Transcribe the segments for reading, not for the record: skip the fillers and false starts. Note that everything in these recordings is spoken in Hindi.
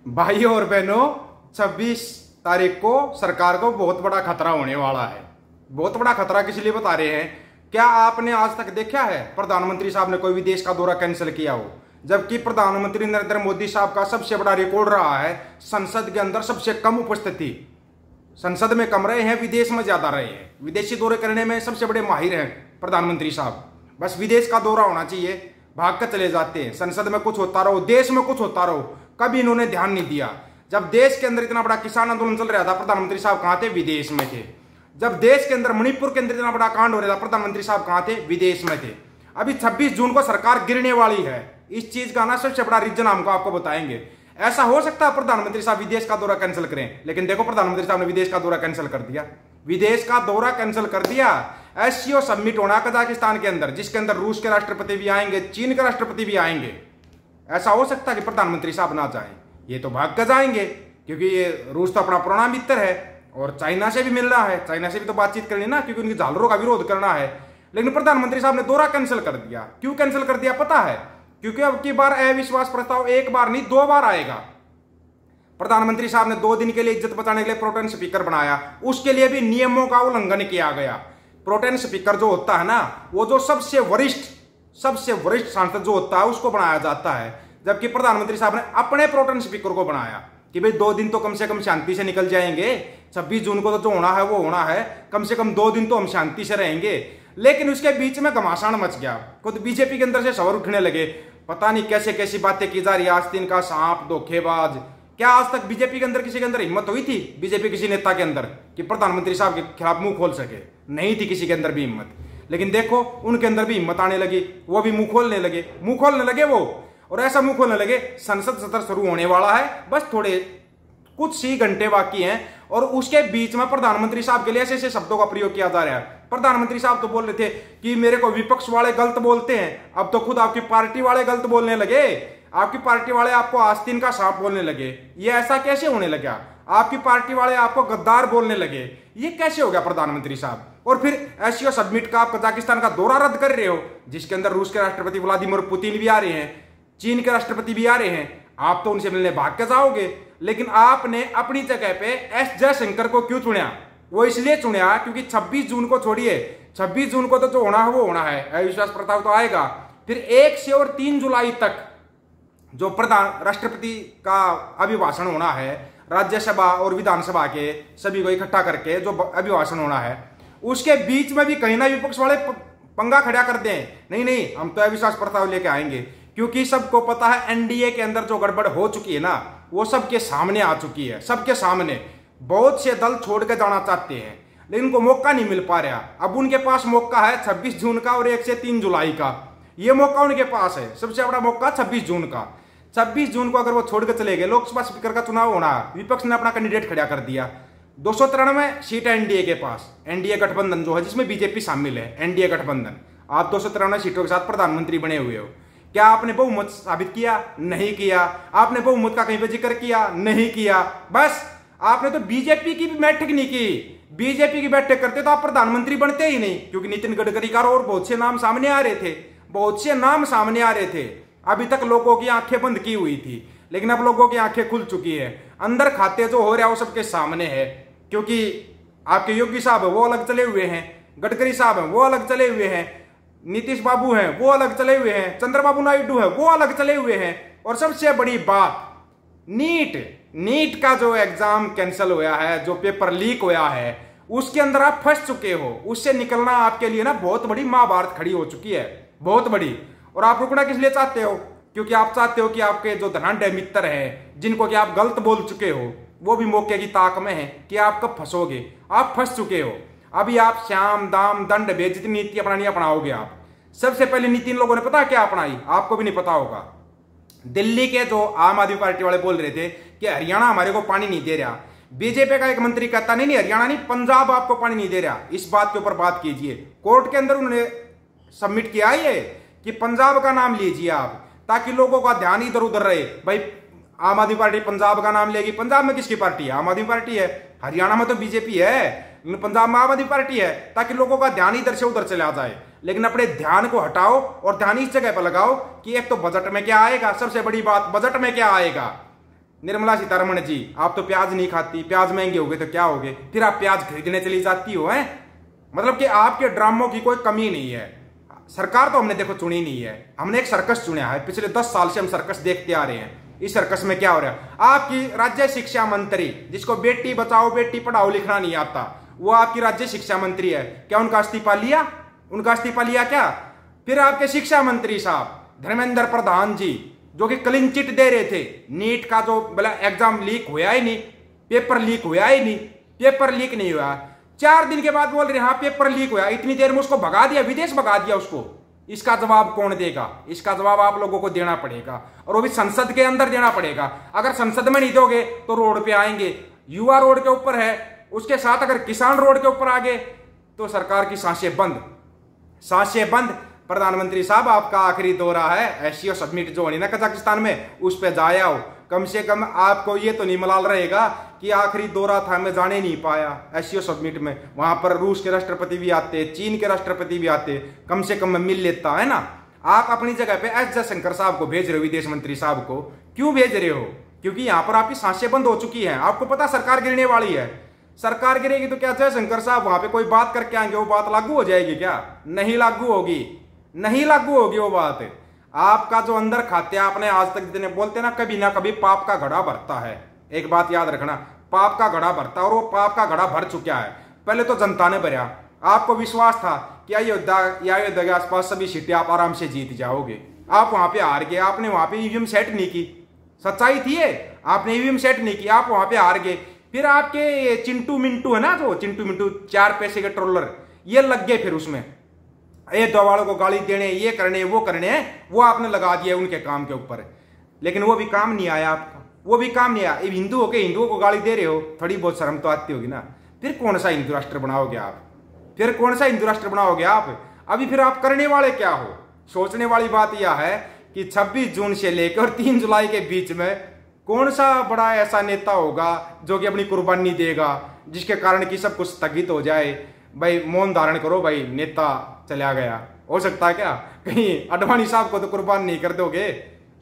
भाइयों और बहनों, 26 तारीख को सरकार को बहुत बड़ा खतरा होने वाला है। बहुत बड़ा खतरा किस लिए बता रहे हैं? क्या आपने आज तक देखा है प्रधानमंत्री साहब ने कोई विदेश का दौरा कैंसिल किया हो? जबकि प्रधानमंत्री नरेंद्र मोदी साहब का सबसे बड़ा रिकॉर्ड रहा है संसद के अंदर सबसे कम उपस्थिति। संसद में कम रहे हैं, विदेश में ज्यादा रहे हैं। विदेशी दौरे करने में सबसे बड़े माहिर हैं प्रधानमंत्री साहब। बस विदेश का दौरा होना चाहिए, भाग कर चले जाते हैं। संसद में कुछ होता रहो, देश में कुछ होता रहो, कभी इन्होंने ध्यान नहीं दिया। जब देश के अंदर इतना बड़ा किसान आंदोलन चल रहा था, प्रधानमंत्री साहब कहां थे? विदेश में थे। जब देश के अंदर मणिपुर के अंदर इतना बड़ा कांड हो रहा था, प्रधानमंत्री साहब कहां थे? विदेश में थे। अभी 26 जून को सरकार गिरने वाली है। इस चीज का ना सबसे बड़ा रीजन हमको आपको बताएंगे। ऐसा हो सकता है प्रधानमंत्री साहब विदेश का दौरा कैंसिल करें, लेकिन देखो प्रधानमंत्री साहब ने विदेश का दौरा कैंसिल कर दिया। विदेश का दौरा कैंसिल कर दिया। एससीओ समिट होना कजाकिस्तान के अंदर, जिसके अंदर रूस के राष्ट्रपति भी आएंगे, चीन के राष्ट्रपति भी आएंगे। ऐसा हो सकता है कि प्रधानमंत्री साहब ना जाए? ये तो भाग कर जाएंगे, क्योंकि ये रूस तो अपना पुराना मित्र है और चाइना से भी मिलना है, चाइना से भी तो बातचीत करनी ना, क्योंकि उनकी झालरों का विरोध करना है। लेकिन प्रधानमंत्री साहब ने दौरा कैंसिल कर दिया। क्यों कैंसिल कर दिया पता है? क्योंकि अब की बार अविश्वास प्रस्ताव एक बार नहीं 2 बार आएगा। प्रधानमंत्री साहब ने 2 दिन के लिए इज्जत बचाने के लिए प्रोटेन स्पीकर बनाया, उसके लिए भी नियमों का उल्लंघन किया गया। प्रोटेन स्पीकर जो होता है ना, वो जो सबसे वरिष्ठ सांसद जो होता है उसको बनाया जाता है। जबकि प्रधानमंत्री साहब ने अपने प्रोटेन स्पीकर को बनाया कि भाई 2 दिन तो कम से कम शांति से निकल जाएंगे। 26 जून को तो जो होना है वो होना है, कम से कम 2 दिन तो हम शांति से रहेंगे। लेकिन उसके बीच में घमासान मच गया। खुद बीजेपी के अंदर से सवाल उठने लगे, पता नहीं कैसे कैसी बातें की जा रही है। आस्तीन का सांप, धोखेबाज। क्या आज तक बीजेपी के अंदर किसी के अंदर हिम्मत हुई थी, बीजेपी किसी नेता के अंदर, कि प्रधानमंत्री साहब के खिलाफ मुंह खोल सके? नहीं थी किसी के अंदर भी हिम्मत। लेकिन देखो उनके अंदर भी हिम्मत आने लगी, वो भी मुंह खोलने लगे वो। और ऐसा मुंह खोलने लगे, संसद सत्र शुरू होने वाला है, बस थोड़े कुछ ही घंटे बाकी हैं, और उसके बीच में प्रधानमंत्री साहब के लिए ऐसे ऐसे शब्दों का प्रयोग किया जा रहा है। प्रधानमंत्री साहब तो बोल रहे थे कि मेरे को विपक्ष वाले गलत बोलते हैं, अब तो खुद आपकी पार्टी वाले गलत बोलने लगे। आपकी पार्टी वाले आपको आस्तीन का सांप बोलने लगे। ये ऐसा कैसे होने लगा? आपकी पार्टी वाले आपको गद्दार बोलने लगे। ये कैसे हो गया प्रधानमंत्री साहब? और फिर एससीओ समिट का आप कजाकिस्तान का दौरा रद्द कर रहे हो, जिसके अंदर रूस के राष्ट्रपति व्लादिमीर पुतिन भी आ रहे हैं, चीन के राष्ट्रपति भी आ रहे हैं। आप तो उनसे मिलने भाग के जाओगे। लेकिन आपने अपनी जगह पे एस जयशंकर को क्यों चुना? वो इसलिए चुना क्योंकि 26 जून को छोड़िए, 26 जून को तो जो होना है वो होना है, अविश्वास प्रस्ताव तो आएगा। फिर 1 से और 3 जुलाई तक जो राष्ट्रपति का अभिभाषण होना है, राज्यसभा और विधानसभा के सभी को इकट्ठा करके जो अभिभाषण होना है, उसके बीच में भी कहीं ना विपक्ष वाले पंगा खड़ा कर दें। नहीं, हम तो अविश्वास प्रस्ताव लेके आएंगे। क्योंकि सबको पता है एनडीए के अंदर जो गड़बड़ हो चुकी है ना, वो सबके सामने आ चुकी है। सबके सामने बहुत से दल छोड़ के जाना चाहते हैं, लेकिन उनको मौका नहीं मिल पा रहा। अब उनके पास मौका है 26 जून का और 1 से 3 जुलाई का। ये मौका उनके पास है, सबसे बड़ा मौका 26 जून का। 26 जून को अगर वो छोड़ के चले गए, लोकसभा स्पीकर का चुनाव होना, विपक्ष ने अपना कैंडिडेट खड़ा कर दिया। 293 सीट है एनडीए के पास। एनडीए गठबंधन जो है, जिसमें बीजेपी शामिल है, एनडीए गठबंधन। आप 293 सीटों के साथ प्रधानमंत्री बने हुए हो। क्या आपने बहुमत साबित किया? नहीं किया। आपने बहुमत का कहीं पे जिक्र किया? नहीं किया। बस आपने तो बीजेपी की भी बैठक नहीं की। बीजेपी की बैठक करते तो आप प्रधानमंत्री बनते ही नहीं, क्योंकि नितिन गडकरी का और बहुत से नाम सामने आ रहे थे। अभी तक लोगों की आंखें बंद की हुई थी, लेकिन अब लोगों की आंखें खुल चुकी है। अंदर खाते जो हो रहा है वो सबके सामने है। क्योंकि आपके योगी साहब है वो अलग चले हुए हैं, गडकरी साहब है वो अलग चले हुए हैं, नीतीश बाबू हैं वो अलग चले हुए हैं, चंद्रबाबू नायडू है वो अलग चले हुए हैं। और सबसे बड़ी बात, नीट का जो एग्जाम कैंसिल हुआ है, जो पेपर लीक हुआ है, उसके अंदर आप फंस चुके हो। उससे निकलना आपके लिए ना बहुत बड़ी महाभारत खड़ी हो चुकी है, बहुत बड़ी। और आप रुकना किस लिए चाहते हो? क्योंकि आप चाहते हो कि आपके जो धनाढ्य मित्र हैं, जिनको कि आप गलत बोल चुके हो, वो भी मौके की ताक में है कि आप कब फंसोगे। आप फंस चुके हो। अभी आप श्याम दाम दंड भेद जितनी नीति अपनाओगे आप। सबसे पहले नीति इन लोगों ने पता क्या अपनाई? आपको भी नहीं पता होगा। दिल्ली के जो आम आदमी पार्टी वाले बोल रहे थे कि हरियाणा हमारे को पानी नहीं दे रहा। बीजेपी का एक मंत्री कहता नहीं हरियाणा नहीं, पंजाब आपको पानी नहीं दे रहा। इस बात के ऊपर बात कीजिए। कोर्ट के अंदर उन्होंने सबमिट किया है कि पंजाब का नाम लीजिए आप, ताकि लोगों का ध्यान इधर उधर रहे। भाई आम आदमी पार्टी पंजाब का नाम लेगी, पंजाब में किसकी पार्टी है? आम आदमी पार्टी है। हरियाणा में तो बीजेपी है, पंजाब में आम आदमी पार्टी है, ताकि लोगों का ध्यान इधर से उधर चला जाए। लेकिन अपने ध्यान को हटाओ और ध्यान इस जगह पर लगाओ कि एक तो बजट में क्या आएगा। सबसे बड़ी बात, बजट में क्या आएगा? निर्मला सीतारमण जी, आप तो प्याज नहीं खाती, प्याज महंगे हो गए तो क्या हो गए, फिर आप प्याज खरीदने चली जाती हो हैं। मतलब कि आपके ड्रामों की कोई कमी नहीं है। सरकार तो हमने देखो चुनी नहीं है, हमने एक सर्कस चुना है। पिछले 10 साल से हम सर्कस देखते आ रहे हैं। इस सर्कस में क्या हो रहा है, आपकी राज्य शिक्षा मंत्री, जिसको बेटी बचाओ बेटी पढ़ाओ लिखना नहीं आता, वो आपकी राज्य शिक्षा मंत्री है। क्या उनका इस्तीफा लिया? उनका इस्तीफा लिया क्या? फिर आपके शिक्षा मंत्री साहब धर्मेंद्र प्रधान जी, जो कि क्लीन चिट दे रहे थे, नीट का जो बोला एग्जाम लीक हुआ ही नहीं, पेपर लीक हुआ ही नहीं, पेपर लीक नहीं हुआ। 4 दिन के बाद बोल रहे हाँ पेपर लीक हुआ, इतनी देर में उसको भगा दिया, विदेश भगा दिया उसको। इसका जवाब कौन देगा? इसका जवाब आप लोगों को देना पड़ेगा, और वो भी संसद के अंदर देना पड़ेगा। अगर संसद में नहीं दोगे तो रोड पे आएंगे। युवा रोड के ऊपर है, उसके साथ अगर किसान रोड के ऊपर आ गए तो सरकार की सांसें बंद, सांसें बंद। प्रधानमंत्री साहब, आपका आखिरी दौरा है, एससीओ समिट जो होनी ना कजाकिस्तान में, उस पर जाया हो। कम से कम आपको ये तो नहीं मलाल रहेगा कि आखिरी दौरा था मैं जाने नहीं पाया एससीओ समिट में। वहां पर रूस के राष्ट्रपति भी आते, चीन के राष्ट्रपति भी आते, कम से कम मैं मिल लेता, है ना। आप अपनी जगह पे एस जयशंकर साहब को भेज रहे हो, विदेश मंत्री साहब को क्यों भेज रहे हो? क्योंकि यहां पर आपकी सांसें बंद हो चुकी हैं। आपको पता सरकार गिरने वाली है। सरकार गिरेगी तो क्या जयशंकर साहब वहां पे कोई बात करके आएंगे, वो बात लागू हो जाएगी क्या? नहीं लागू होगी, नहीं लागू होगी वो बात। आपका जो अंदर खाते आपने आज तक जितने बोलते ना कभी पाप का घड़ा भरता है। एक बात याद रखना, पाप का घड़ा भरता, और वो पाप का घड़ा भर चुका है। पहले तो जनता ने भरा, आपको विश्वास था कि अयोध्या के आसपास सभी सीटें आप आराम से जीत जाओगे। आप वहां पे हार गए, आपने वहां पे ईवीएम सेट नहीं की, सच्चाई थी ये, आपने ईवीएम सेट नहीं की, आप वहां पे हार गए। फिर आपके चिंटू मिंटू है ना, जो चिंटू मिंटू 4 पैसे के ट्रोलर, ये लग गए फिर उसमें, ये दवाड़ों को गाली देने, ये करने वो करने, वो आपने लगा दिया उनके काम के ऊपर। लेकिन वो भी काम नहीं आया आपका, वो भी काम नहीं आया। अब हिंदू होके हिंदुओं को गाली दे रहे हो, थोड़ी बहुत शर्म तो आती होगी ना। फिर कौन सा हिंदू राष्ट्र बनाओगे आप? फिर कौन सा हिंदू राष्ट्र बनाओगे आप? अभी फिर आप करने वाले क्या हो? सोचने वाली बात यह है कि 26 जून से लेकर 3 जुलाई के बीच में कौन सा बड़ा ऐसा नेता होगा जो कि अपनी कुर्बानी देगा, जिसके कारण कि सब कुछ स्थगित हो जाए। भाई मौन धारण करो, भाई नेता चला गया, हो सकता है क्या कहीं अडवाणी साहब को तो कुर्बान नहीं कर दोगे?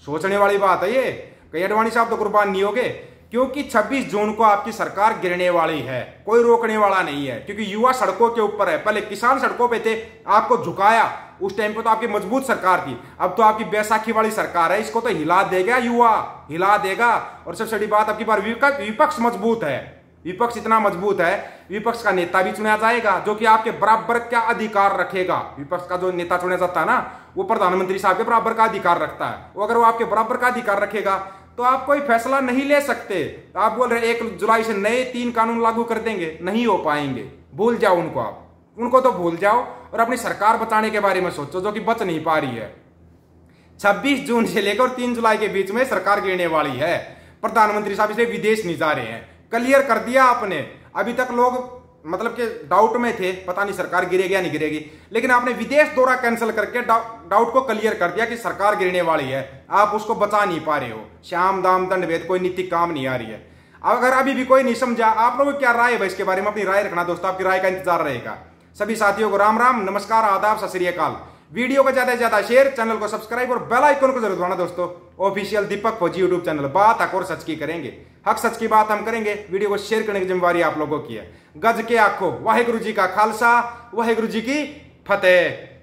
सोचने वाली बात है ये, कहीं अडवाणी साहब तो कुर्बान नहीं होगे, क्योंकि 26 जून को आपकी सरकार गिरने वाली है, कोई रोकने वाला नहीं है। क्योंकि युवा सड़कों के ऊपर है, पहले किसान सड़कों पे थे, आपको झुकाया, उस टाइम पे तो आपकी मजबूत सरकार थी। अब तो आपकी बैसाखी वाली सरकार है, इसको तो हिला देगा युवा, हिला देगा। और सबसे बड़ी बात, आपकी बार विपक्ष मजबूत है, विपक्ष इतना मजबूत है, विपक्ष का नेता भी चुना जाएगा जो कि आपके बराबर का अधिकार रखेगा। विपक्ष का जो नेता चुना जाता है ना, वो प्रधानमंत्री साहब के बराबर का अधिकार रखता है। वो अगर वो आपके बराबर का अधिकार रखेगा तो आप कोई फैसला नहीं ले सकते। तो आप बोल रहे 1 जुलाई से नए 3 कानून लागू कर देंगे, नहीं हो पाएंगे। भूल जाओ उनको, आप उनको तो भूल जाओ और अपनी सरकार बचाने के बारे में सोचो, जो कि बच नहीं पा रही है। 26 जून से लेकर 3 जुलाई के बीच में सरकार गिरने वाली है। प्रधानमंत्री साहब इसलिए विदेश नहीं जा रहे हैं, क्लियर कर दिया आपने। अभी तक लोग मतलब कि डाउट में थे, पता नहीं सरकार गिरेगी या नहीं गिरेगी, लेकिन आपने विदेश दौरा कैंसिल करके डाउट को क्लियर कर दिया कि सरकार गिरने वाली है। आप उसको बचा नहीं पा रहे हो। श्याम दाम दंड भेद कोई नीति काम नहीं आ रही है। अगर अभी भी कोई नहीं समझा, आप लोगों की क्या राय है इसके बारे में? अपनी राय रखना दोस्तों, आपकी राय का इंतजार रहेगा। सभी साथियों को राम राम, नमस्कार, आदाब, सत श्री अकाल। वीडियो को ज्यादा से ज्यादा शेयर, चैनल को सब्सक्राइब और बेल आइकन को जरूर दबाना दोस्तों। ऑफिशियल दीपक फौजी यूट्यूब चैनल, बात हक और सच की करेंगे, हक सच की बात हम करेंगे। वीडियो को शेयर करने की जिम्मेवारी आप लोगों की है। गज के आखो, वाहेगुरु जी का खालसा, वाहेगुरु जी की फतेह।